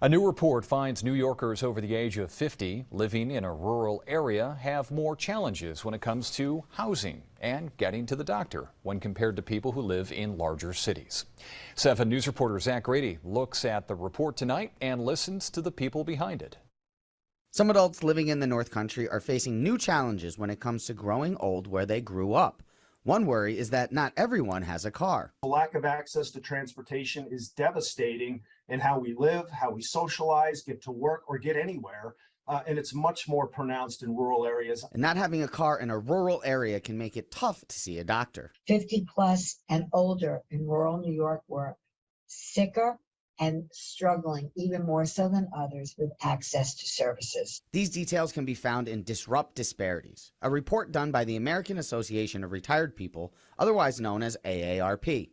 A new report finds New Yorkers over the age of 50 living in a rural area have more challenges when it comes to housing and getting to the doctor when compared to people who live in larger cities. 7 News reporter Zach Grady looks at the report tonight and listens to the people behind it. Some adults living in the North Country are facing new challenges when it comes to growing old where they grew up. One worry is that not everyone has a car. The lack of access to transportation is devastating in how we live, how we socialize, get to work, or get anywhere. And it's much more pronounced in rural areas. And not having a car in a rural area can make it tough to see a doctor. 50 plus and older in rural New York were sicker and struggling even more so than others with access to services. These details can be found in Disrupt Disparities, a report done by the American Association of Retired People, otherwise known as AARP.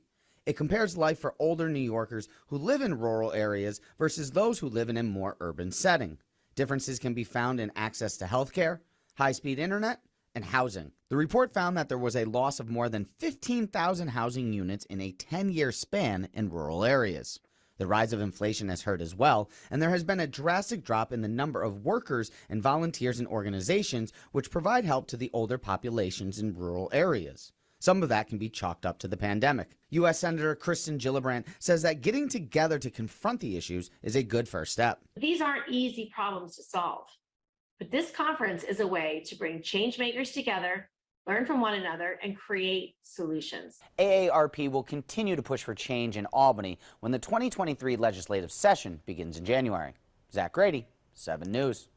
It compares life for older New Yorkers who live in rural areas versus those who live in a more urban setting. Differences can be found in access to healthcare, high-speed internet, and housing. The report found that there was a loss of more than 15,000 housing units in a 10-year span in rural areas. The rise of inflation has hurt as well, and there has been a drastic drop in the number of workers and volunteers and organizations which provide help to the older populations in rural areas. Some of that can be chalked up to the pandemic. U.S. Senator Kristen Gillibrand says that getting together to confront the issues is a good first step. These aren't easy problems to solve, but this conference is a way to bring change makers together, learn from one another, and create solutions. AARP will continue to push for change in Albany when the 2023 legislative session begins in January. Zach Grady, 7 News.